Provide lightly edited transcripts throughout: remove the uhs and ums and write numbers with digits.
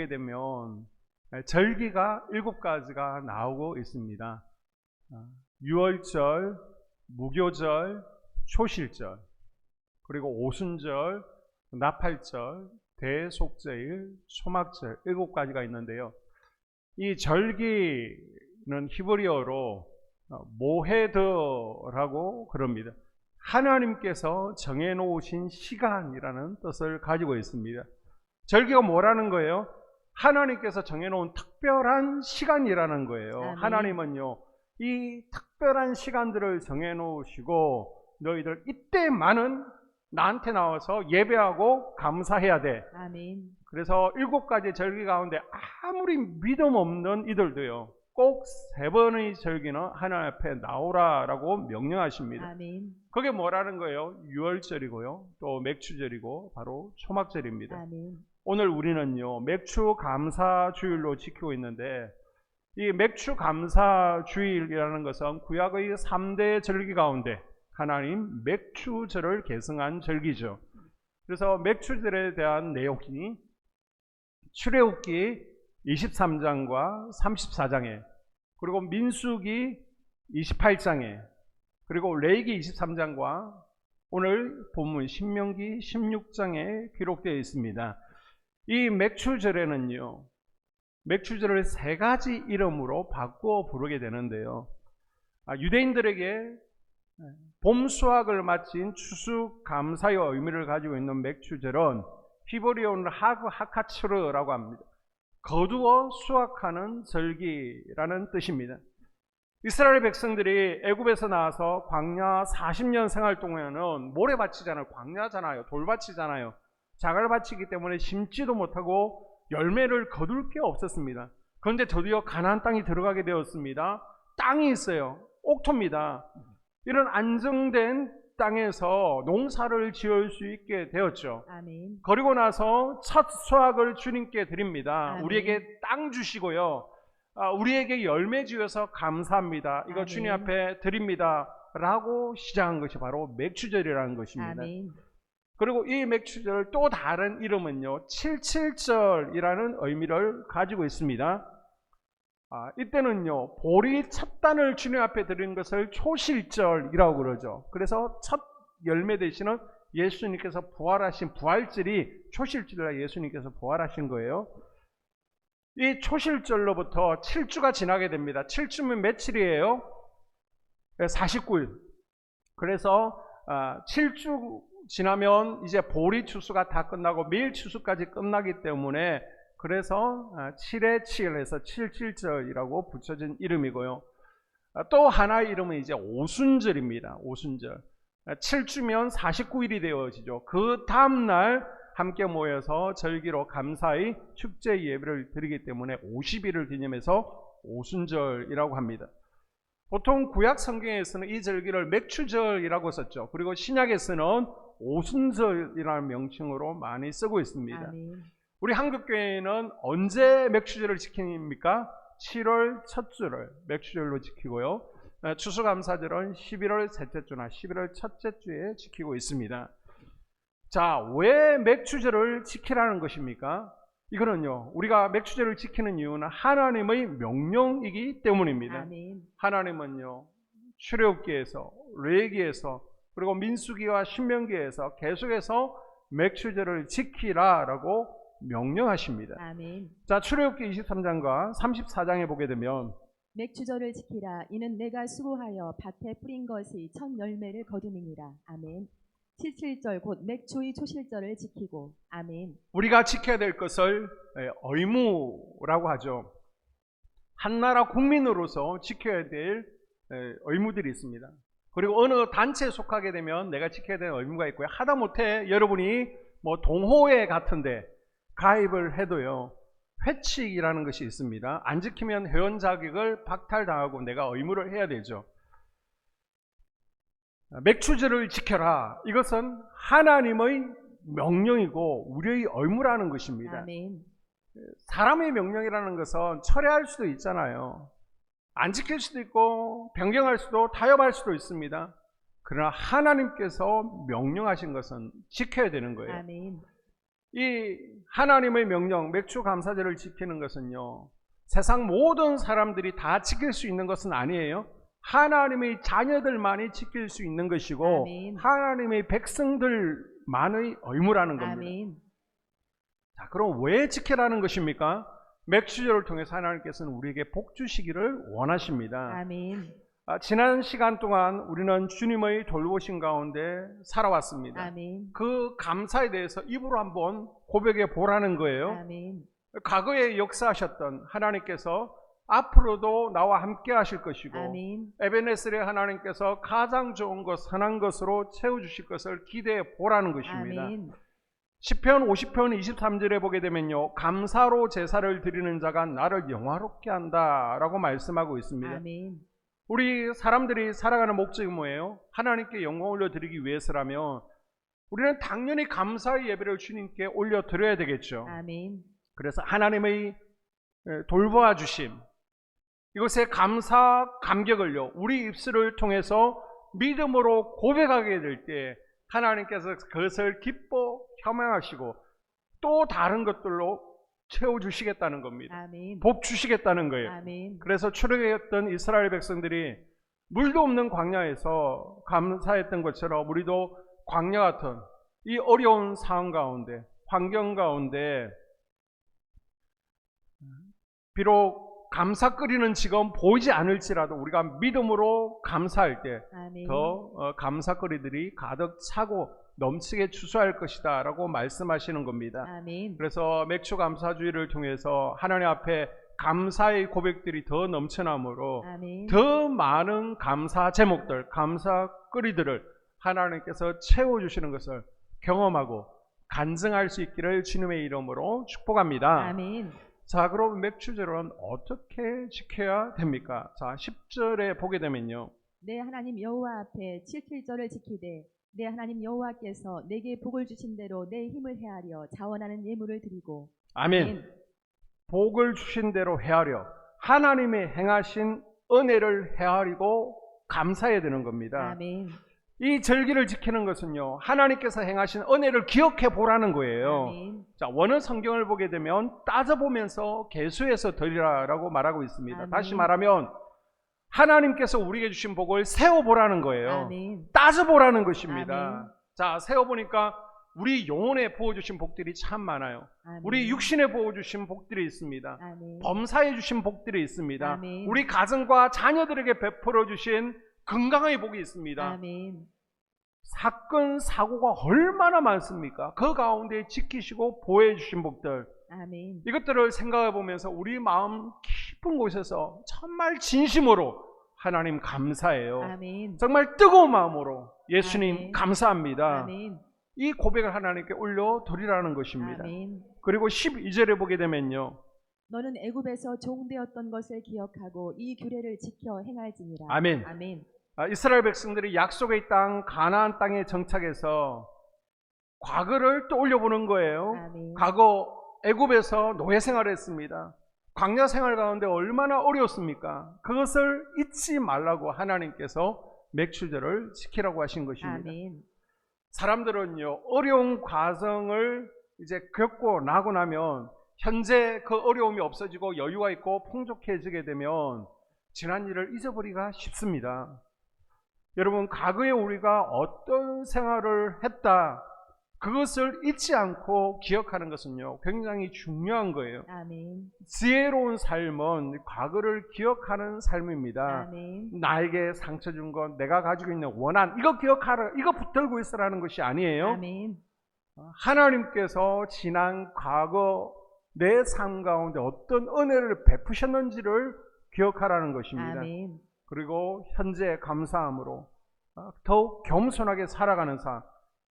되면 절기가 7가지가 나오고 있습니다. 유월절, 무교절, 초실절, 그리고 오순절, 나팔절, 대속제일, 초막절 7가지가 있는데요. 이 절기는 히브리어로 모헤드라고 그럽니다. 하나님께서 정해놓으신 시간이라는 뜻을 가지고 있습니다. 절기가 뭐라는 거예요? 하나님께서 정해놓은 특별한 시간이라는 거예요. 아멘. 하나님은요, 이 특별한 시간들을 정해놓으시고 너희들 이때만은 나한테 나와서 예배하고 감사해야 돼. 아멘. 그래서 7가지 절기 가운데 아무리 믿음 없는 이들도요, 꼭 3번의 절기는 하나님 앞에 나오라라고 명령하십니다. 아멘. 그게 뭐라는 거예요? 유월절이고요, 또 맥추절이고 바로 초막절입니다. 아멘. 오늘 우리는요, 맥추 감사 주일로 지키고 있는데, 이 맥추 감사 주일이라는 것은 구약의 3대 절기 가운데 하나님 맥추절을 계승한 절기죠. 그래서 맥추절에 대한 내용이 출애굽기 23장과 34장에, 그리고 민수기 28장에, 그리고 레위기 23장과 오늘 본문 신명기 16장에 기록되어 있습니다. 이 맥추절에는요, 맥추절을 3가지 이름으로 바꿔 부르게 되는데요, 유대인들에게 봄 수확을 마친 추수 감사의 의미를 가지고 있는 맥추절은 히브리어는 하카츠르라고 합니다. 거두어 수확하는 절기라는 뜻입니다. 이스라엘 백성들이 애굽에서 나와서 광야 40년 생활 동안에는 모래밭이잖아요, 광야잖아요, 돌밭이잖아요, 자갈밭이기 때문에 심지도 못하고 열매를 거둘 게 없었습니다. 그런데 드디어 가나안 땅이 들어가게 되었습니다. 땅이 있어요. 옥토입니다. 이런 안정된 땅에서 농사를 지을 수 있게 되었죠. 아멘. 그리고 나서 첫 수확을 주님께 드립니다. 아멘. 우리에게 땅 주시고요, 우리에게 열매 주셔서 감사합니다. 이거 아멘. 주님 앞에 드립니다 라고 시작한 것이 바로 맥추절이라는 것입니다. 아멘. 그리고 이 맥추절 또 다른 이름은요, 77절이라는 의미를 가지고 있습니다. 이때는요, 보리 첫 단을 주님 앞에 드리는 것을 초실절이라고 그러죠. 그래서 첫 열매 되시는 예수님께서 부활하신 부활절이 초실절이라 예수님께서 부활하신 거예요. 이 초실절로부터 7주가 지나게 됩니다. 7주면 며칠이에요? 49일. 그래서 7주 지나면 이제 보리 추수가 다 끝나고 매일 추수까지 끝나기 때문에, 그래서 7의 7에서 77절이라고 붙여진 이름이고요. 또 하나의 이름은 이제 오순절입니다. 오순절. 7주면 49일이 되어지죠. 그 다음날 함께 모여서 절기로 감사의 축제 예배를 드리기 때문에 50일을 기념해서 오순절이라고 합니다. 보통 구약 성경에서는 이 절기를 맥추절이라고 썼죠. 그리고 신약에서는 오순절이라는 명칭으로 많이 쓰고 있습니다. 아멘. 우리 한국교회는 언제 맥추절을 지킵니까? 7월 첫 주를 맥추절로 지키고요, 추수감사절은 11월 셋째 주나 11월 첫째 주에 지키고 있습니다. 자, 왜 맥추절을 지키라는 것입니까? 이거는요, 우리가 맥추절을 지키는 이유는 하나님의 명령이기 때문입니다. 아멘. 하나님은요, 출애굽기에서, 레위기에서, 그리고 민수기와 신명기에서 계속해서 맥추절을 지키라라고 명령하십니다. 아멘. 자, 출애굽기 23장과 34장에 보게 되면, 맥추절을 지키라. 이는 내가 수고하여 밭에 뿌린 것이 첫 열매를 거둠이니라. 아멘. 77절 곧 맥추의 초실절을 지키고. 아멘. 우리가 지켜야 될 것을 의무라고 하죠. 한 나라 국민으로서 지켜야 될 의무들이 있습니다. 그리고 어느 단체에 속하게 되면 내가 지켜야 되는 의무가 있고요. 하다못해 여러분이 뭐 동호회 같은데 가입을 해도요, 회칙이라는 것이 있습니다. 안 지키면 회원 자격을 박탈당하고 내가 의무를 해야 되죠. 맥추절을 지켜라. 이것은 하나님의 명령이고 우리의 의무라는 것입니다. 아멘. 사람의 명령이라는 것은 철회할 수도 있잖아요. 안 지킬 수도 있고 변경할 수도 타협할 수도 있습니다. 그러나 하나님께서 명령하신 것은 지켜야 되는 거예요. 아멘. 이 하나님의 명령, 맥추감사절을 지키는 것은요, 세상 모든 사람들이 다 지킬 수 있는 것은 아니에요. 하나님의 자녀들만이 지킬 수 있는 것이고 아멘. 하나님의 백성들만의 의무라는 겁니다. 아멘. 자, 그럼 왜 지키라는 것입니까? 맥추절을 통해서 하나님께서는 우리에게 복 주시기를 원하십니다. 아멘. 지난 시간 동안 우리는 주님의 돌보심 가운데 살아왔습니다. 아멘. 그 감사에 대해서 입으로 한번 고백해 보라는 거예요. 아멘. 과거에 역사하셨던 하나님께서 앞으로도 나와 함께 하실 것이고 아멘. 에베네셀의 하나님께서 가장 좋은 것, 선한 것으로 채워주실 것을 기대해 보라는 것입니다. 아멘. 시편 50편 23절에 보게 되면요, 감사로 제사를 드리는 자가 나를 영화롭게 한다라고 말씀하고 있습니다. 아멘. 우리 사람들이 살아가는 목적이 뭐예요? 하나님께 영광 올려드리기 위해서라면 우리는 당연히 감사의 예배를 주님께 올려드려야 되겠죠. 아멘. 그래서 하나님의 돌보아 주심, 이것의 감사 감격을요, 우리 입술을 통해서 믿음으로 고백하게 될 때 하나님께서 그것을 기뻐 혐오하시고 또 다른 것들로 채워주시겠다는 겁니다. 아멘. 복 주시겠다는 거예요. 아멘. 그래서 출애굽했던 이스라엘 백성들이 물도 없는 광야에서 감사했던 것처럼 우리도 광야 같은 이 어려운 상황 가운데, 환경 가운데 비록 감사거리는 지금 보이지 않을지라도 우리가 믿음으로 감사할 때 아멘. 더 감사거리들이 가득 차고 넘치게 추수할 것이다 라고 말씀하시는 겁니다. 아멘. 그래서 맥추감사주의를 통해서 하나님 앞에 감사의 고백들이 더 넘쳐나므로 아멘. 더 많은 감사 제목들, 감사거리들을 하나님께서 채워주시는 것을 경험하고 간증할 수 있기를 주님의 이름으로 축복합니다. 아멘. 자, 그럼 맥추절은 어떻게 지켜야 됩니까? 자, 10절에 보게 되면요, 내 하나님 여호와 앞에 칠칠절을 지키되 내 하나님 여호와께서 내게 복을 주신 대로 내 힘을 헤아려 자원하는 예물을 드리고. 아멘. 복을 주신 대로 헤아려 하나님이 행하신 은혜를 헤아리고 감사해야 되는 겁니다. 아멘. 이 절기를 지키는 것은요, 하나님께서 행하신 은혜를 기억해 보라는 거예요. 아멘. 자, 원어 성경을 보게 되면 따져보면서 계수해서 드리라라고 말하고 있습니다. 아멘. 다시 말하면 하나님께서 우리에게 주신 복을 세어보라는 거예요. 아멘. 따져보라는 것입니다. 아멘. 자, 세어보니까 우리 영혼에 부어주신 복들이 참 많아요. 아멘. 우리 육신에 부어주신 복들이 있습니다. 아멘. 범사에 주신 복들이 있습니다. 아멘. 우리 가정과 자녀들에게 베풀어 주신 건강의 복이 있습니다. 아멘. 사건, 사고가 얼마나 많습니까? 그 가운데 지키시고 보호해 주신 복들, 아멘. 이것들을 생각해 보면서 우리 마음 깊은 곳에서 정말 진심으로 하나님 감사해요. 아멘. 정말 뜨거운 마음으로 예수님 아멘. 감사합니다. 아멘. 이 고백을 하나님께 올려드리라는 것입니다. 아멘. 그리고 12절에 보게 되면요, 너는 애굽에서 종되었던 것을 기억하고 이 규례를 지켜 행할지니라. 아멘. 아멘. 이스라엘 백성들이 약속의 땅 가나안 땅에 정착해서 과거를 떠올려 보는 거예요. 아멘. 과거 애굽에서 노예 생활을 했습니다. 광야 생활 가운데 얼마나 어려웠습니까? 그것을 잊지 말라고 하나님께서 맥추절을 지키라고 하신 것입니다. 아멘. 사람들은요, 어려운 과정을 이제 겪고 나고 나면 현재 그 어려움이 없어지고 여유가 있고 풍족해지게 되면 지난 일을 잊어버리기가 쉽습니다. 여러분, 과거에 우리가 어떤 생활을 했다, 그것을 잊지 않고 기억하는 것은요, 굉장히 중요한 거예요. 아멘. 지혜로운 삶은 과거를 기억하는 삶입니다. 아멘. 나에게 상처 준 것, 내가 가지고 있는 원한, 이거 기억하라, 이거 붙들고 있으라는 것이 아니에요. 아멘. 하나님께서 지난 과거 내 삶 가운데 어떤 은혜를 베푸셨는지를 기억하라는 것입니다. 아멘. 그리고 현재 감사함으로 더욱 겸손하게 살아가는 삶,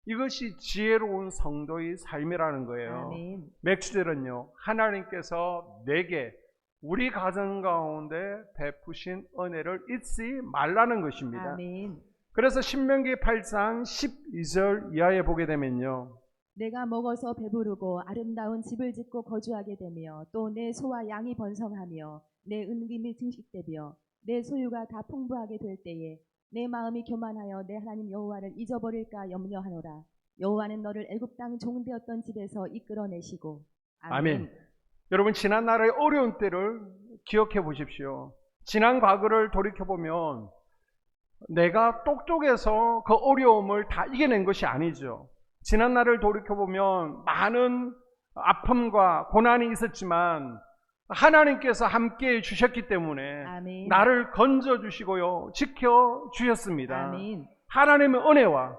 이것이 지혜로운 성도의 삶이라는 거예요. 아멘. 맥추절은요, 하나님께서 내게 우리 가정 가운데 베푸신 은혜를 잊지 말라는 것입니다. 아멘. 그래서 신명기 8장 12절 이하에 보게 되면요, 내가 먹어서 배부르고 아름다운 집을 짓고 거주하게 되며 또 내 소와 양이 번성하며 내 은금이 증식되며 내 소유가 다 풍부하게 될 때에 내 마음이 교만하여 내 하나님 여호와를 잊어버릴까 염려하노라. 여호와는 너를 애굽 땅 종되었던 집에서 이끌어내시고. 아멘. 여러분, 지난 날의 어려운 때를 기억해 보십시오. 지난 과거를 돌이켜보면 내가 똑똑해서 그 어려움을 다 이겨낸 것이 아니죠. 지난 날을 돌이켜보면 많은 아픔과 고난이 있었지만 하나님께서 함께해 주셨기 때문에 아멘. 나를 건져주시고요, 지켜주셨습니다. 아멘. 하나님의 은혜와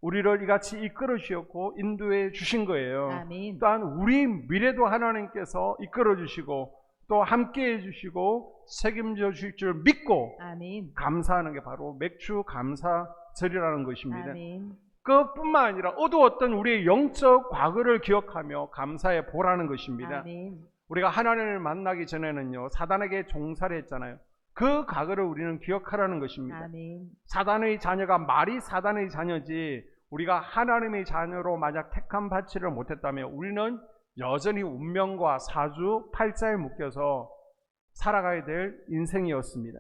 우리를 이같이 이끌어 주셨고 인도해 주신 거예요. 아멘. 또한 우리 미래도 하나님께서 이끌어 주시고 또 함께해 주시고 책임져 주실 줄 믿고 아멘. 감사하는 게 바로 맥주 감사절이라는 것입니다. 아멘. 그뿐만 아니라 어두웠던 우리의 영적 과거를 기억하며 감사해 보라는 것입니다. 아멘. 우리가 하나님을 만나기 전에는요, 사단에게 종살이 했잖아요. 그 과거를 우리는 기억하라는 것입니다. 아멘. 사단의 자녀가 말이 사단의 자녀지 우리가 하나님의 자녀로 만약 택함 받지를 못했다면 우리는 여전히 운명과 사주 팔자에 묶여서 살아가야 될 인생이었습니다.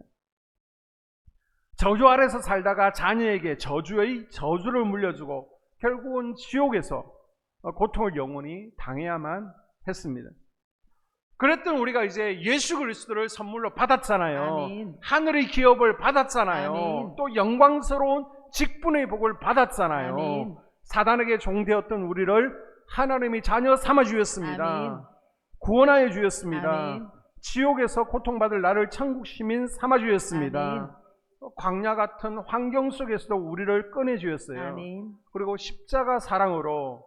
저주 아래서 살다가 자녀에게 저주의 저주를 물려주고 결국은 지옥에서 고통을 영원히 당해야만 했습니다. 그랬던 우리가 이제 예수 그리스도를 선물로 받았잖아요. 아멘. 하늘의 기업을 받았잖아요. 아멘. 또 영광스러운 직분의 복을 받았잖아요. 아멘. 사단에게 종되었던 우리를 하나님이 자녀 삼아 주셨습니다. 아멘. 구원하여 주셨습니다. 아멘. 지옥에서 고통받을 나를 천국 시민 삼아 주셨습니다. 아멘. 광야 같은 환경 속에서도 우리를 꺼내 주셨어요. 아멘. 그리고 십자가 사랑으로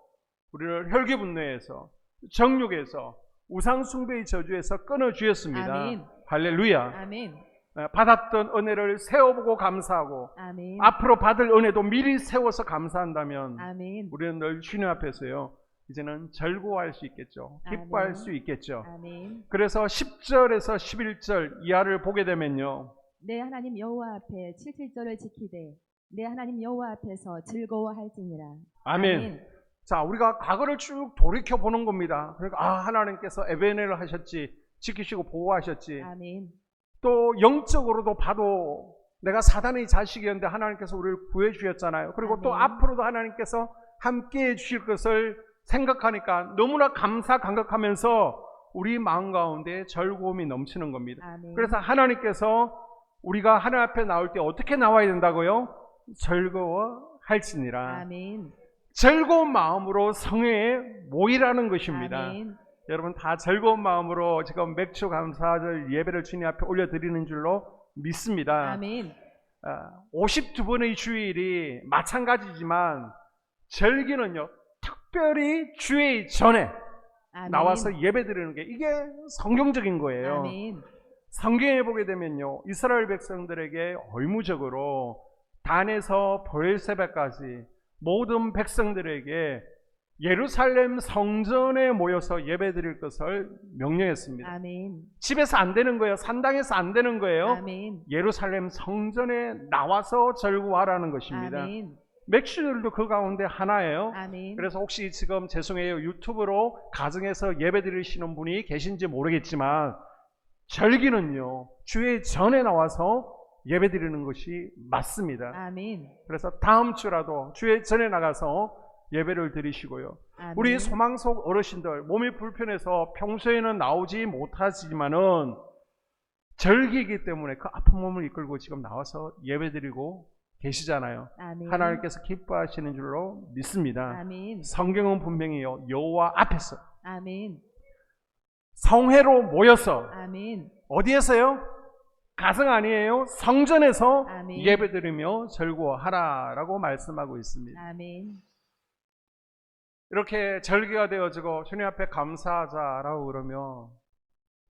우리를 혈기분노에서 정욕에서 우상 숭배의 저주에서 끊어 주셨습니다. 아멘. 할렐루야. 아멘. 받았던 은혜를 세워보고 감사하고 아멘. 앞으로 받을 은혜도 미리 세워서 감사한다면 아멘. 우리는 늘 주님 앞에서요, 이제는 절구할 수 있겠죠. 기뻐할 아멘. 수 있겠죠. 아멘. 그래서 10절에서 11절 이하를 보게 되면요, 내 하나님 여호와 앞에 77절을 지키되 내 하나님 여호와 앞에서 즐거워할지니라. 아멘. 자, 우리가 과거를 쭉 돌이켜 보는 겁니다. 그러니까 하나님께서 에베네를 하셨지, 지키시고 보호하셨지. 아멘. 또 영적으로도 봐도 내가 사단의 자식이었는데 하나님께서 우리를 구해 주셨잖아요. 그리고 또 아멘. 앞으로도 하나님께서 함께해 주실 것을 생각하니까 너무나 감사감격하면서 우리 마음 가운데 즐거움이 넘치는 겁니다. 아멘. 그래서 하나님께서 우리가 하나님 앞에 나올 때 어떻게 나와야 된다고요? 즐거워할지니라. 아멘. 즐거운 마음으로 성회에 모이라는 것입니다. 아멘. 여러분 다 즐거운 마음으로 지금 맥주 감사절 예배를 주님 앞에 올려드리는 줄로 믿습니다. 아멘. 52번의 주일이 마찬가지지만 절기는요, 특별히 주일 전에 아멘. 나와서 예배드리는 게 이게 성경적인 거예요. 아멘. 성경에 보게 되면요, 이스라엘 백성들에게 의무적으로 단에서 브엘세바까지 모든 백성들에게 예루살렘 성전에 모여서 예배드릴 것을 명령했습니다. 아멘. 집에서 안 되는 거예요. 산당에서 안 되는 거예요. 아멘. 예루살렘 성전에 나와서 절구하라는 것입니다. 아멘. 맥주들도 그 가운데 하나예요. 아멘. 그래서 혹시 지금 죄송해요, 유튜브로 가정에서 예배드리시는 분이 계신지 모르겠지만 절기는요, 주의 전에 나와서 예배드리는 것이 맞습니다. 아멘. 그래서 다음 주라도 주의 전에 나가서 예배를 드리시고요. 아멘. 우리 소망속 어르신들 몸이 불편해서 평소에는 나오지 못하지만은 절기이기 때문에 그 아픈 몸을 이끌고 지금 나와서 예배드리고 계시잖아요. 아멘. 하나님께서 기뻐하시는 줄로 믿습니다. 아멘. 성경은 분명히요, 여호와 앞에서 아멘. 성회로 모여서 아멘. 어디에서요? 가정 아니에요. 성전에서 아멘. 예배드리며 즐거워하라라고 말씀하고 있습니다. 아멘. 이렇게 절기가 되어지고 주님 앞에 감사하자라고 그러면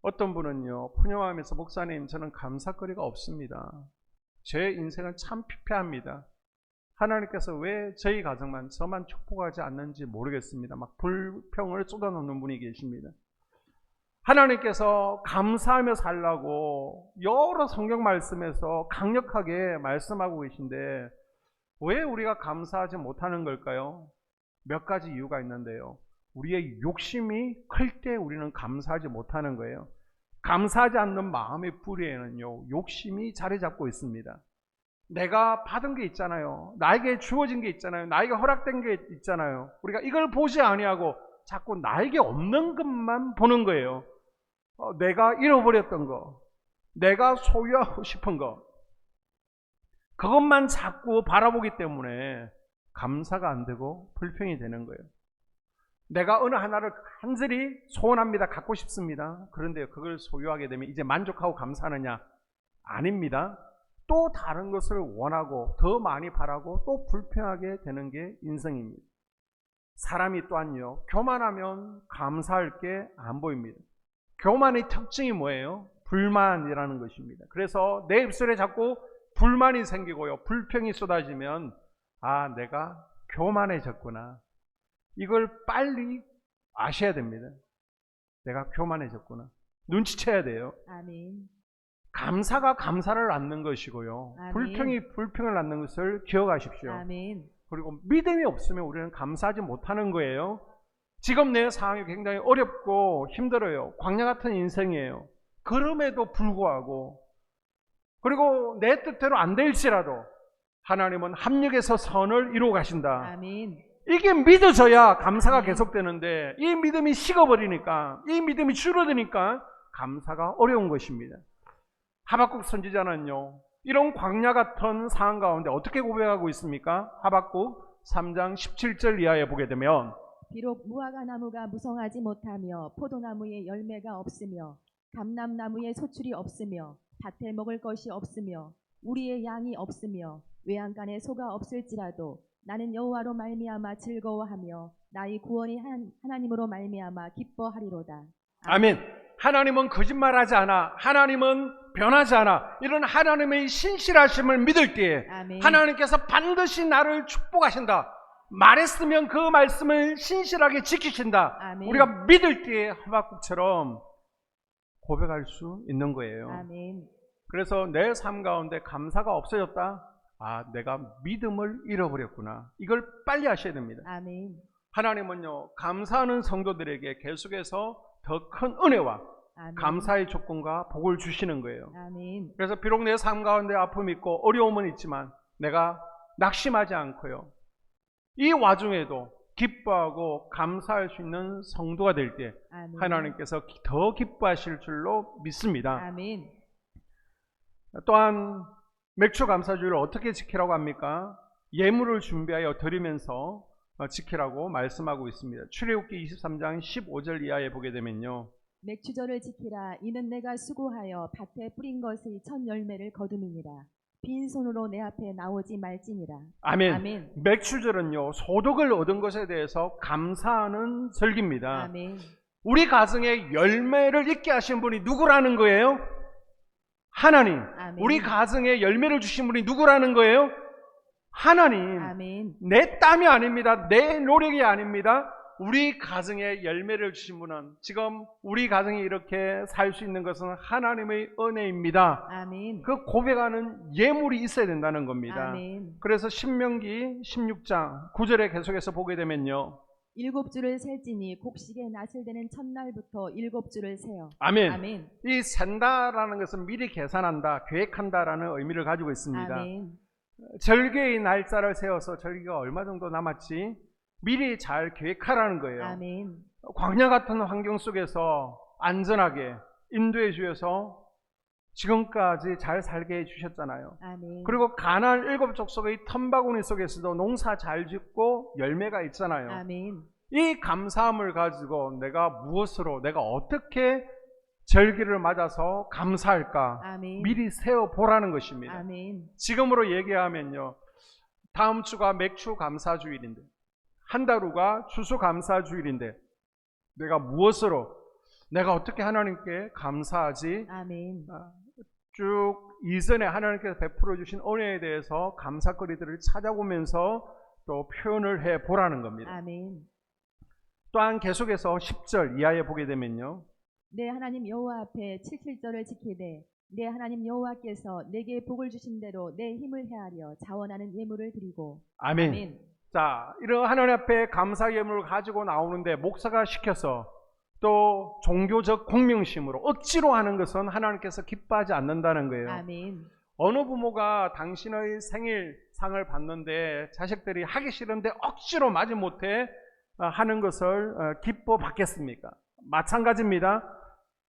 어떤 분은요, 푸념하면서 목사님 저는 감사거리가 없습니다. 제 인생은 참 피폐합니다. 하나님께서 왜 저희 가정만 저만 축복하지 않는지 모르겠습니다. 막 불평을 쏟아놓는 분이 계십니다. 하나님께서 감사하며 살라고 여러 성경 말씀에서 강력하게 말씀하고 계신데 왜 우리가 감사하지 못하는 걸까요? 몇 가지 이유가 있는데요. 우리의 욕심이 클 때 우리는 감사하지 못하는 거예요. 감사하지 않는 마음의 뿌리에는요, 욕심이 자리 잡고 있습니다. 내가 받은 게 있잖아요. 나에게 주어진 게 있잖아요. 나에게 허락된 게 있잖아요. 우리가 이걸 보지 아니하고 자꾸 나에게 없는 것만 보는 거예요. 내가 잃어버렸던 거, 내가 소유하고 싶은 거, 그것만 자꾸 바라보기 때문에 감사가 안 되고 불평이 되는 거예요. 내가 어느 하나를 간절히 소원합니다. 갖고 싶습니다. 그런데 그걸 소유하게 되면 이제 만족하고 감사하느냐? 아닙니다. 또 다른 것을 원하고 더 많이 바라고 또 불평하게 되는 게 인생입니다. 사람이 또한요, 교만하면 감사할 게 안 보입니다. 교만의 특징이 뭐예요? 불만이라는 것입니다. 그래서 내 입술에 자꾸 불만이 생기고요, 불평이 쏟아지면 아, 내가 교만해졌구나. 이걸 빨리 아셔야 됩니다. 내가 교만해졌구나. 눈치채야 돼요. 아멘. 감사가 감사를 낳는 것이고요, 아멘. 불평이 불평을 낳는 것을 기억하십시오. 아멘. 그리고 믿음이 없으면 우리는 감사하지 못하는 거예요. 지금 내 상황이 굉장히 어렵고 힘들어요. 광야 같은 인생이에요. 그럼에도 불구하고, 그리고 내 뜻대로 안 될지라도 하나님은 합력해서 선을 이루어 가신다. 아멘. 이게 믿어져야 감사가 계속되는데, 이 믿음이 식어버리니까, 이 믿음이 줄어드니까 감사가 어려운 것입니다. 하박국 선지자는요, 이런 광야 같은 상황 가운데 어떻게 고백하고 있습니까? 하박국 3장 17절 이하에 보게 되면, 비록 무화과 나무가 무성하지 못하며 포도나무에 열매가 없으며 감람나무에 소출이 없으며 밭에 먹을 것이 없으며 우리의 양이 없으며 외양간에 소가 없을지라도 나는 여호와로 말미암아 즐거워하며 나의 구원이 하나님으로 말미암아 기뻐하리로다. 아멘. 하나님은 거짓말하지 않아. 하나님은 변하지 않아. 이런 하나님의 신실하심을 믿을 때에 아멘. 하나님께서 반드시 나를 축복하신다. 말했으면 그 말씀을 신실하게 지키신다. 아멘. 우리가 믿을 때에 하박국처럼 고백할 수 있는 거예요. 아멘. 그래서 내 삶 가운데 감사가 없어졌다. 아, 내가 믿음을 잃어버렸구나. 이걸 빨리 하셔야 됩니다. 아멘. 하나님은요, 감사하는 성도들에게 계속해서 더 큰 은혜와 아멘. 감사의 조건과 복을 주시는 거예요. 아멘. 그래서 비록 내 삶 가운데 아픔이 있고 어려움은 있지만 내가 낙심하지 않고요, 이 와중에도 기뻐하고 감사할 수 있는 성도가 될 때 아멘. 하나님께서 더 기뻐하실 줄로 믿습니다. 아멘. 또한 맥주 감사주의를 어떻게 지키라고 합니까? 예물을 준비하여 드리면서 지키라고 말씀하고 있습니다. 출애굽기 23장 15절 이하에 보게 되면요, 맥주절을 지키라. 이는 내가 수고하여 밭에 뿌린 것의 첫 열매를 거둠이니라. 빈손으로 내 앞에 나오지 말지니라. 아멘. 아멘. 맥주절은요, 소득을 얻은 것에 대해서 감사하는 절기입니다. 아멘. 우리 가정에 열매를 있게 하신 분이 누구라는 거예요? 하나님. 아멘. 우리 가정에 열매를 주신 분이 누구라는 거예요? 하나님. 아멘. 내 땀이 아닙니다. 내 노력이 아닙니다. 우리 가정에 열매를 주신 분은, 지금 우리 가정이 이렇게 살 수 있는 것은 하나님의 은혜입니다. 아멘. 그 고백하는 예물이 있어야 된다는 겁니다. 아멘. 그래서 신명기 16장 9절에 계속해서 보게 되면요, 7주를 셀지니 곡식의 낫을 되는 첫날부터 7주를 세요. 아멘. 아멘. 이 센다라는 것은 미리 계산한다, 계획한다라는 의미를 가지고 있습니다. 아멘. 절개의 날짜를 세워서 절기가 얼마 정도 남았지 미리 잘 계획하라는 거예요. 아멘. 광야 같은 환경 속에서 안전하게 인도해 주셔서 지금까지 잘 살게 해주셨잖아요. 아멘. 그리고 가나안 7족속의 텀바구니 속에서도 농사 잘 짓고 열매가 있잖아요. 아멘. 이 감사함을 가지고 내가 무엇으로, 내가 어떻게 절기를 맞아서 감사할까 아멘. 미리 세워보라는 것입니다. 아멘. 지금으로 얘기하면요, 다음 주가 맥주 감사주일인데, 한 달 후가 추수 감사주일인데, 내가 무엇으로, 내가 어떻게 하나님께 감사하지? 아멘. 쭉 이전에 하나님께서 베풀어 주신 은혜에 대해서 감사거리들을 찾아보면서 또 표현을 해보라는 겁니다. 아멘. 또한 계속해서 10절 이하에 보게 되면요, 내 하나님 여호와 앞에 77절을 지키되 내 하나님 여호와께서 내게 복을 주신 대로 내 힘을 헤아려 자원하는 예물을 드리고. 아멘. 아멘. 자, 이런 하나님 앞에 감사 예물을 가지고 나오는데 목사가 시켜서 또 종교적 공명심으로 억지로 하는 것은 하나님께서 기뻐하지 않는다는 거예요. 아멘. 어느 부모가 당신의 생일상을 받는데 자식들이 하기 싫은데 억지로 마지 못해 하는 것을 기뻐 받겠습니까? 마찬가지입니다.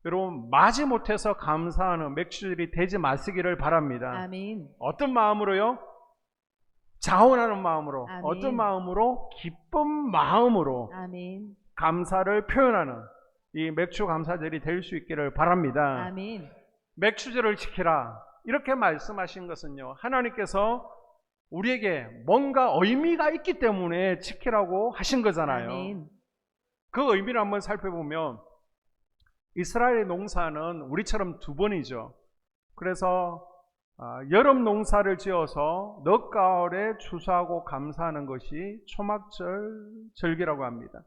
여러분, 마지 못해서 감사하는 맥주절이 되지 마시기를 바랍니다. 아멘. 어떤 마음으로요? 자원하는 마음으로. 아멘. 어떤 마음으로? 기쁜 마음으로 아멘. 감사를 표현하는 이 맥주 감사절이 될 수 있기를 바랍니다. 아멘. 맥주절을 지키라 이렇게 말씀하신 것은요, 하나님께서 우리에게 뭔가 의미가 있기 때문에 지키라고 하신 거잖아요. 아멘. 그 의미를 한번 살펴보면 이스라엘의 농사는 우리처럼 두 번이죠. 그래서 여름 농사를 지어서 늦가을에 추수하고 감사하는 것이 초막절 절기라고 합니다.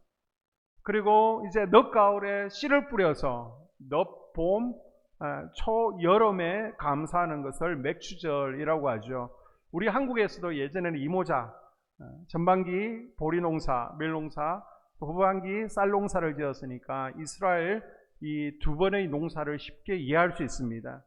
그리고 이제 늦가을에 씨를 뿌려서 늦봄, 초여름에 감사하는 것을 맥주절이라고 하죠. 우리 한국에서도 예전에는 이모작, 전반기 보리농사, 멜농사, 후반기 쌀농사를 지었으니까 이스라엘 이 두 번의 농사를 쉽게 이해할 수 있습니다.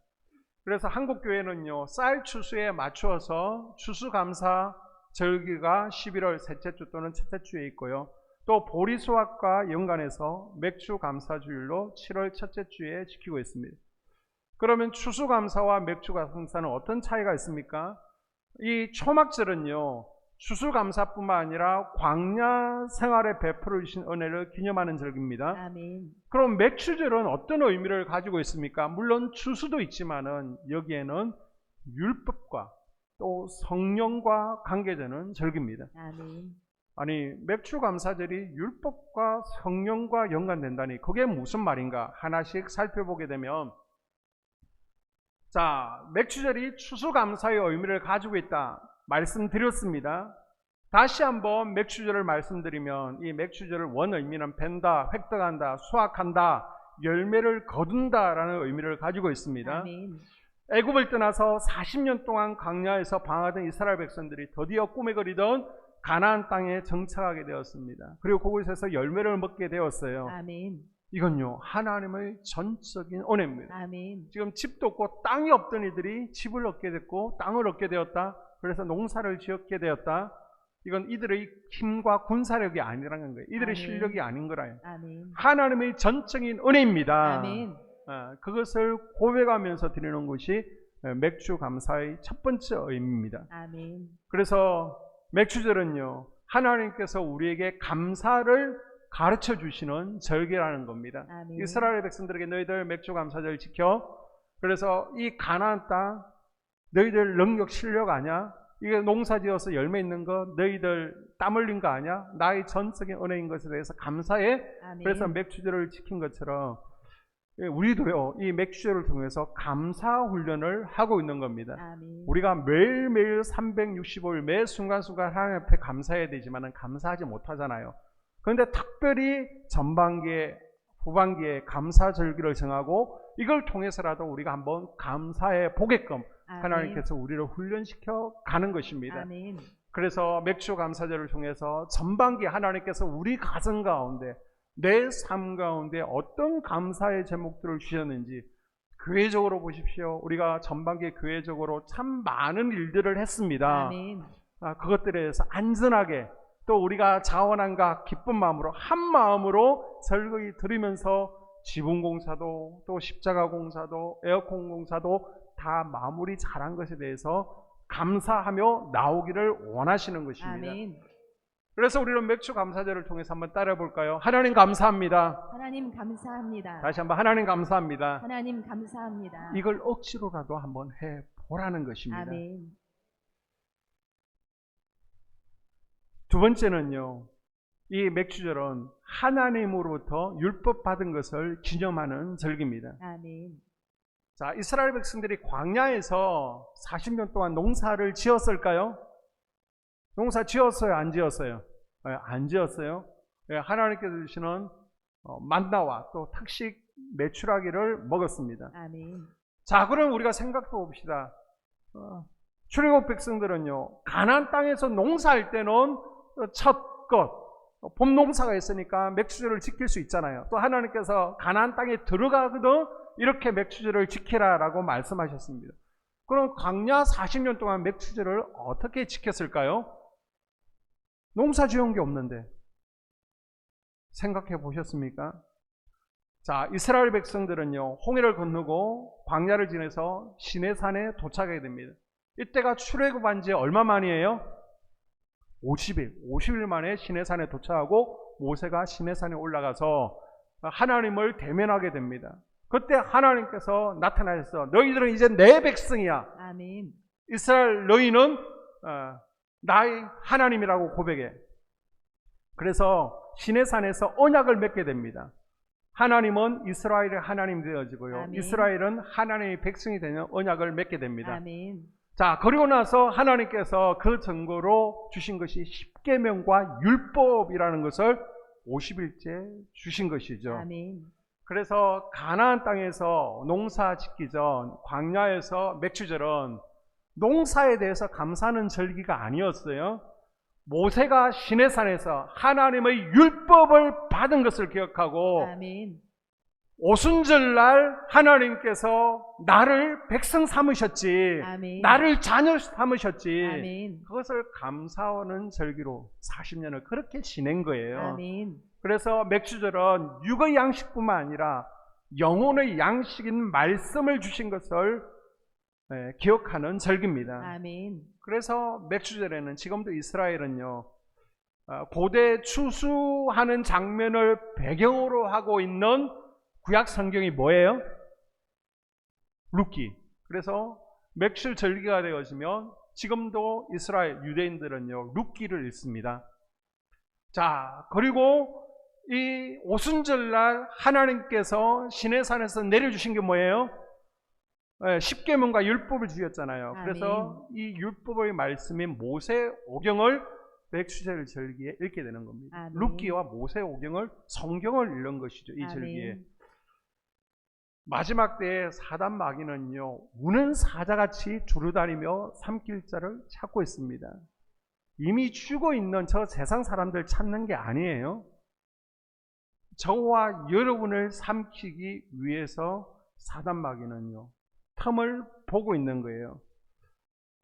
그래서 한국교회는요, 쌀 추수에 맞추어서 추수감사 절기가 11월 셋째 주 또는 첫째 주에 있고요. 또 보리 수확과 연관해서 맥주 감사주일로 7월 첫째 주에 지키고 있습니다. 그러면 추수감사와 맥주 감사는 어떤 차이가 있습니까? 이 초막절은요, 추수감사뿐만 아니라 광야 생활에 베풀어 주신 은혜를 기념하는 절기입니다. 아멘. 그럼 맥주절은 어떤 의미를 가지고 있습니까? 물론 추수도 있지만은 여기에는 율법과 또 성령과 관계되는 절기입니다. 아멘. 아니, 맥주 감사절이 율법과 성령과 연관된다니 그게 무슨 말인가 하나씩 살펴보게 되면, 자, 맥주절이 추수감사의 의미를 가지고 있다 말씀드렸습니다. 다시 한번 맥주절을 말씀드리면 이 맥주절을 원 의미는 벤다, 획득한다, 수확한다, 열매를 거둔다라는 의미를 가지고 있습니다. 아멘. 애굽을 떠나서 40년 동안 광야에서 방황하던 이스라엘 백성들이 드디어 꿈에 그리던 가나안 땅에 정착하게 되었습니다. 그리고 그곳에서 열매를 먹게 되었어요. 아멘. 이건요, 하나님의 전적인 은혜입니다. 아멘. 지금 집도 없고 땅이 없던 이들이 집을 얻게 됐고 땅을 얻게 되었다. 그래서 농사를 지었게 되었다. 이건 이들의 힘과 군사력이 아니라는 거예요. 이들의 아멘. 실력이 아닌 거라요. 아멘. 하나님의 전적인 은혜입니다. 아멘. 그것을 고백하면서 드리는 것이 맥주 감사의 첫 번째 의미입니다. 아멘. 그래서 맥주절은요, 하나님께서 우리에게 감사를 가르쳐 주시는 절기라는 겁니다. 아멘. 이스라엘 백성들에게 너희들 맥주 감사절 지켜. 그래서 이 가나안 땅 너희들 능력 실력 아냐? 이게 농사 지어서 열매 있는 거 너희들 땀 흘린 거 아냐? 나의 전적인 은혜인 것에 대해서 감사해. 아멘. 그래서 맥주절을 지킨 것처럼 우리도요, 이 맥주절을 통해서 감사 훈련을 하고 있는 겁니다. 아멘. 우리가 매일매일 365일 매 순간순간 하나님 앞에 감사해야 되지만 감사하지 못하잖아요. 그런데 특별히 전반기에 후반기에 감사절기를 정하고 이걸 통해서라도 우리가 한번 감사해 보게끔 하나님께서 우리를 훈련시켜 가는 것입니다. 아멘. 그래서 맥주 감사절을 통해서 전반기 하나님께서 우리 가정 가운데 내 삶 가운데 어떤 감사의 제목들을 주셨는지 교회적으로 보십시오. 우리가 전반기에 교회적으로 참 많은 일들을 했습니다. 아멘. 그것들에 대해서 안전하게 또 우리가 자원함과 기쁜 마음으로 한 마음으로 설거지 드리면서 지붕공사도 또 십자가공사도 에어컨 공사도 다 마무리 잘한 것에 대해서 감사하며 나오기를 원하시는 것입니다. 아멘. 그래서 우리는 맥주 감사절을 통해서 한번 따라해 볼까요? 하나님 감사합니다. 하나님 감사합니다. 다시 한번 하나님 감사합니다. 하나님 감사합니다. 이걸 억지로라도 한번 해 보라는 것입니다. 아멘. 두 번째는요, 이 맥주절은 하나님으로부터 율법 받은 것을 기념하는 절기입니다. 아멘. 자, 이스라엘 백성들이 광야에서 40년 동안 농사를 지었을까요? 농사 지었어요? 안 지었어요? 안 지었어요. 하나님께서 주시는 만나와 또 특식 메추라기를 먹었습니다. 아멘. 자, 그럼 우리가 생각해 봅시다. 출애굽 백성들은요, 가나안 땅에서 농사할 때는 첫 것, 봄 농사가 있으니까 맥주절을 지킬 수 있잖아요. 또 하나님께서 가나안 땅에 들어가거든 이렇게 맥주절을 지키라라고 말씀하셨습니다. 그럼 광야 40년 동안 맥추제를 어떻게 지켰을까요? 농사 지은 게 없는데. 생각해 보셨습니까? 자, 이스라엘 백성들은요, 홍해를 건너고 광야를 지나서 시내산에 도착하게 됩니다. 이때가 출애굽한 지 얼마 만이에요? 50일 만에 시내산에 도착하고 모세가 시내산에 올라가서 하나님을 대면하게 됩니다. 그때 하나님께서 나타나셔서 너희들은 이제 내 백성이야. 아멘. 이스라엘 너희는 나의 하나님이라고 고백해. 그래서 시내산에서 언약을 맺게 됩니다. 하나님은 이스라엘의 하나님 되어지고요. 아멘. 이스라엘은 하나님의 백성이 되는 언약을 맺게 됩니다. 아멘. 자, 그리고 나서 하나님께서 그 증거로 주신 것이 십계명과 율법이라는 것을 50일째 주신 것이죠. 아멘. 그래서 가나안 땅에서 농사 짓기 전 광야에서 맥추절은 농사에 대해서 감사하는 절기가 아니었어요. 모세가 시내산에서 하나님의 율법을 받은 것을 기억하고 아멘. 오순절날 하나님께서 나를 백성 삼으셨지, 아멘. 나를 자녀 삼으셨지, 아멘. 그것을 감사하는 절기로 40년을 그렇게 지낸 거예요. 아멘. 그래서 맥추절은 육의 양식뿐만 아니라 영혼의 양식인 말씀을 주신 것을 기억하는 절기입니다. 아멘. 그래서 맥추절에는 지금도 이스라엘은요, 고대 추수하는 장면을 배경으로 하고 있는 구약 성경이 뭐예요? 룻기. 그래서 맥추절 절기가 되어지면 지금도 이스라엘 유대인들은요, 룻기를 읽습니다. 자, 그리고 이 오순절날 하나님께서 시내산에서 내려주신 게 뭐예요? 십계명과 율법을 주셨잖아요. 아멘. 그래서 이 율법의 말씀인 모세 오경을 맥추절 절기에 읽게 되는 겁니다. 아멘. 룻기와 모세 오경을 성경을 읽는 것이죠. 이 아멘. 절기에. 마지막 때에 사단 마귀는요, 우는 사자같이 두루다니며 삼킬 자를 찾고 있습니다. 이미 죽어 있는 저 세상 사람들 찾는 게 아니에요. 저와 여러분을 삼키기 위해서 사단 마귀는요, 틈을 보고 있는 거예요.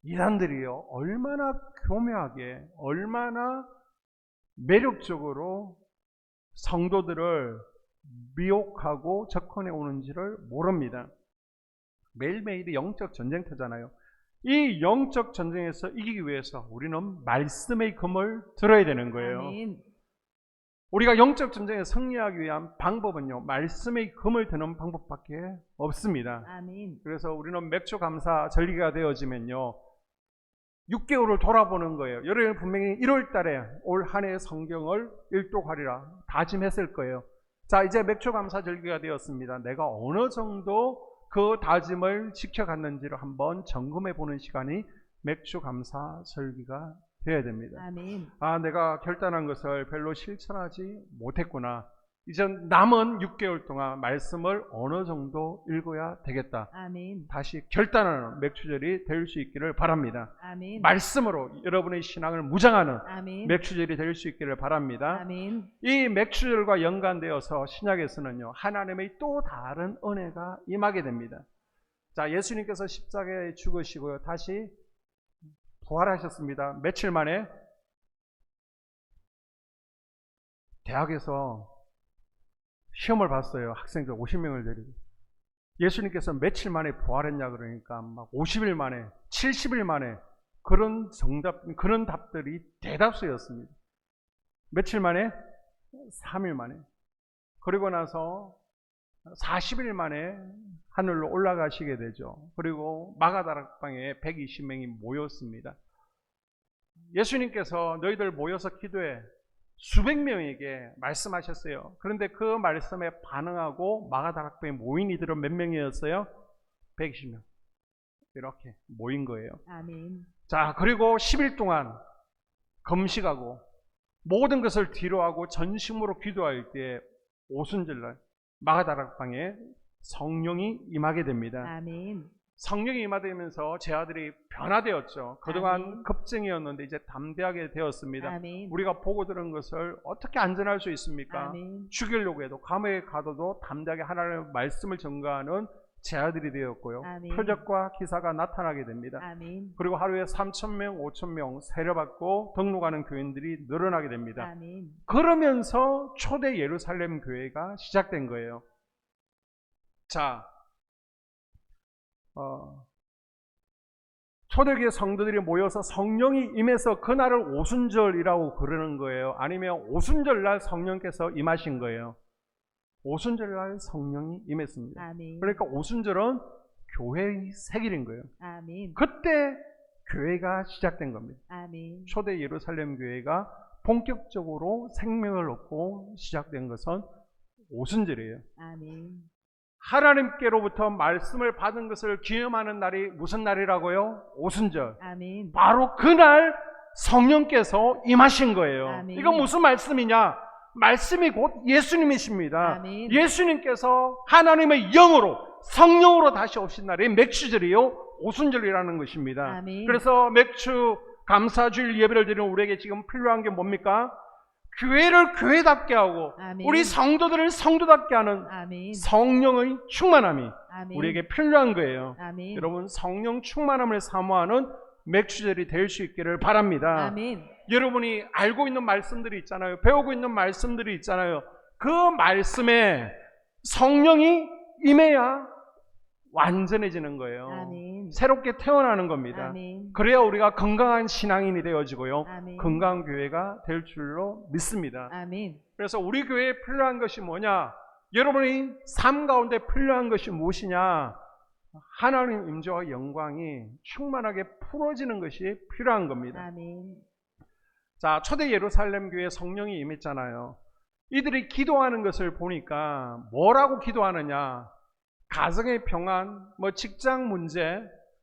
이단들이요, 얼마나 교묘하게, 얼마나 매력적으로 성도들을 미혹하고 접근해 오는지를 모릅니다. 매일매일이 영적 전쟁터잖아요. 이 영적 전쟁에서 이기기 위해서 우리는 말씀의 금을 들어야 되는 거예요. 아멘. 우리가 영적 전쟁에 승리하기 위한 방법은요, 말씀의 금을 드는 방법밖에 없습니다. 아멘. 그래서 우리는 맥주 감사 절기가 되어지면요, 6개월을 돌아보는 거예요. 여러분 분명히 1월 달에 올 한 해 성경을 일독하리라 다짐했을 거예요. 자, 이제 맥주 감사 절기가 되었습니다. 내가 어느 정도 그 다짐을 지켜갔는지를 한번 점검해 보는 시간이 맥주 감사 절기가 되어야 됩니다. 아멘. 아, 내가 결단한 것을 별로 실천하지 못했구나. 이제 남은 6개월 동안 말씀을 어느 정도 읽어야 되겠다. 아멘. 다시 결단하는 맥추절이 될 수 있기를 바랍니다. 아멘. 말씀으로 여러분의 신앙을 무장하는 아멘. 맥추절이 될 수 있기를 바랍니다. 아멘. 이 맥추절과 연관되어서 신약에서는요, 하나님의 또 다른 은혜가 임하게 됩니다. 자, 예수님께서 십자가에 죽으시고요, 다시 부활하셨습니다. 며칠 만에 대학에서 시험을 봤어요. 학생들 50명을 데리고. 예수님께서 며칠 만에 부활했냐 그러니까 막 50일 만에, 70일 만에 그런 답들이 대다수였습니다. 며칠 만에? 3일 만에. 그리고 나서 40일 만에 하늘로 올라가시게 되죠. 그리고 마가다락방에 120명이 모였습니다. 예수님께서 너희들 모여서 기도해, 수백 명에게 말씀하셨어요. 그런데 그 말씀에 반응하고 마가다락방에 모인 이들은 몇 명이었어요? 120명. 이렇게 모인 거예요. 아멘. 자, 그리고 10일 동안 금식하고 모든 것을 뒤로하고 전심으로 기도할 때 오순절날 마가다락방에 성령이 임하게 됩니다. 아멘. 성령이 임하되면서 제 아들이 변화되었죠. 그동안 아멘. 겁쟁이였는데 이제 담대하게 되었습니다. 아멘. 우리가 보고 들은 것을 어떻게 안전할 수 있습니까? 아멘. 죽이려고 해도 감옥에 가도 담대하게 하나님의 말씀을 전가하는 제 아들이 되었고요. 아멘. 표적과 기사가 나타나게 됩니다. 아멘. 그리고 하루에 3,000명, 5,000명 세례받고 등록하는 교인들이 늘어나게 됩니다. 아멘. 그러면서 초대 예루살렘 교회가 시작된 거예요. 자, 초대교회 성도들이 모여서 성령이 임해서 그날을 오순절이라고 그러는 거예요. 아니면 오순절날 성령께서 임하신 거예요. 오순절날 성령이 임했습니다. 아멘. 그러니까 오순절은 교회의 생일인 거예요. 아멘. 그때 교회가 시작된 겁니다. 아멘. 초대 예루살렘 교회가 본격적으로 생명을 얻고 시작된 것은 오순절이에요. 아멘. 하나님께로부터 말씀을 받은 것을 기념하는 날이 무슨 날이라고요? 오순절. 아멘. 바로 그날 성령께서 임하신 거예요. 아멘. 이건 무슨 말씀이냐? 말씀이 곧 예수님이십니다. 아멘. 예수님께서 하나님의 영으로 성령으로 다시 오신 날이 맥주절이요 오순절이라는 것입니다. 아멘. 그래서 맥주 감사주일 예배를 드리는 우리에게 지금 필요한 게 뭡니까? 교회를 교회답게 하고 아멘. 우리 성도들을 성도답게 하는 아멘. 성령의 충만함이 아멘. 우리에게 필요한 거예요. 아멘. 여러분 성령 충만함을 사모하는 맥주절이 될 수 있기를 바랍니다. 아멘. 여러분이 알고 있는 말씀들이 있잖아요. 배우고 있는 말씀들이 있잖아요. 그 말씀에 성령이 임해야 완전해지는 거예요. 아멘. 새롭게 태어나는 겁니다. 아멘. 그래야 우리가 건강한 신앙인이 되어지고요. 아멘. 건강한 교회가 될 줄로 믿습니다. 아멘. 그래서 우리 교회에 필요한 것이 뭐냐? 여러분의 삶 가운데 필요한 것이 무엇이냐? 하나님 임재와 영광이 충만하게 풀어지는 것이 필요한 겁니다. 아멘. 자, 초대 예루살렘 교회에 성령이 임했잖아요. 이들이 기도하는 것을 보니까 뭐라고 기도하느냐? 가정의 평안, 뭐 직장 문제,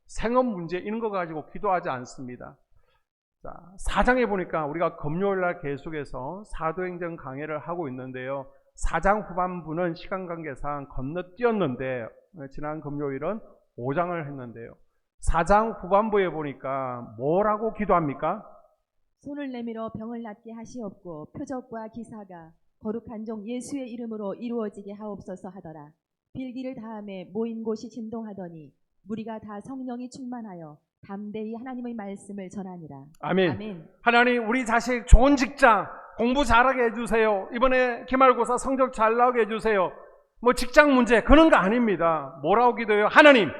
생업 문제 이런 거 가지고 기도하지 않습니다. 자, 4장에 보니까 우리가 금요일날 계속해서 사도행전 강해를 하고 있는데요. 4장 후반부는 시간 관계상 건너뛰었는데 지난 금요일은 5장을 했는데요. 4장 후반부에 보니까 뭐라고 기도합니까? 손을 내밀어 병을 낫게 하시옵고 표적과 기사가 거룩한 종 예수의 이름으로 이루어지게 하옵소서 하더라. 빌기를 다음에 모인 곳이 진동하더니 무리가 다 성령이 충만하여 담대히 하나님의 말씀을 전하니라. 아멘. 아멘. 하나님 우리 자식 좋은 직장 공부 잘하게 해주세요. 이번에 기말고사 성적 잘 나오게 해주세요. 뭐 직장 문제 그런 거 아닙니다. 뭐라고 기도해요? 하나님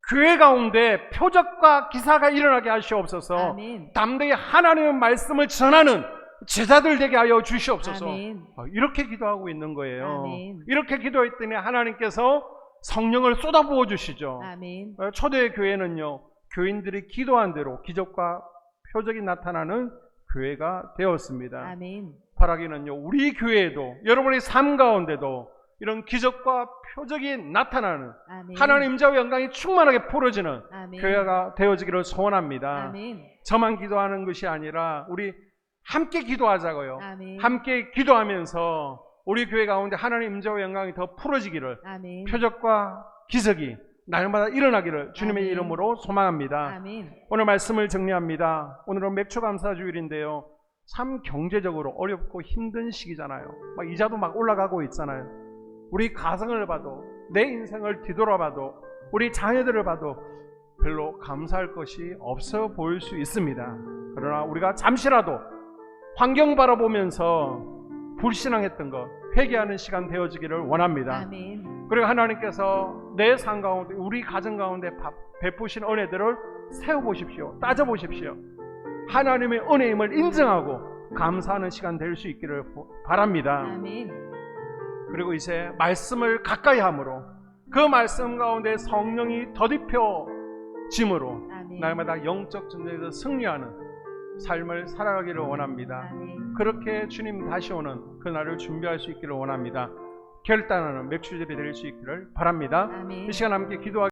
교회 가운데 표적과 기사가 일어나게 하시옵소서. 아멘. 담대히 하나님의 말씀을 전하는 제자들 되게 하여 주시옵소서. 아멘. 이렇게 기도하고 있는 거예요. 아멘. 이렇게 기도했더니 하나님께서 성령을 쏟아부어 주시죠. 아멘. 초대 교회는요, 교인들이 기도한 대로 기적과 표적이 나타나는 교회가 되었습니다. 아멘. 바라기는요, 우리 교회에도 여러분의 삶 가운데도 이런 기적과 표적이 나타나는 아멘. 하나님 임재와 영광이 충만하게 풀어지는 아멘. 교회가 되어지기를 소원합니다. 아멘. 저만 기도하는 것이 아니라 우리 함께 기도하자고요. 아멘. 함께 기도하면서 우리 교회 가운데 하나님 임재와 영광이 더 풀어지기를 아멘. 표적과 기적이 날마다 일어나기를 주님의 아멘. 이름으로 소망합니다. 아멘. 오늘 말씀을 정리합니다. 오늘은 맥주감사주일인데요. 참 경제적으로 어렵고 힘든 시기잖아요. 막 이자도 막 올라가고 있잖아요. 우리 가정을 봐도 내 인생을 뒤돌아봐도 우리 자녀들을 봐도 별로 감사할 것이 없어 보일 수 있습니다. 그러나 우리가 잠시라도 환경 바라보면서 불신앙했던 것 회개하는 시간 되어지기를 원합니다. 아멘. 그리고 하나님께서 내 삶 가운데 우리 가정 가운데 베푸신 은혜들을 세워보십시오. 따져보십시오. 하나님의 은혜임을 인정하고 감사하는 시간 될 수 있기를 바랍니다. 아멘. 그리고 이제 말씀을 가까이 함으로 그 말씀 가운데 성령이 더딥혀짐으로 아멘. 날마다 영적 전쟁에서 승리하는 삶을 살아가기를 원합니다. 아멘. 그렇게 주님 다시 오는 그날을 준비할 수 있기를 원합니다. 결단하는 맥주절이 될 수 있기를 바랍니다. 아멘. 이 시간 함께 기도하겠습니다.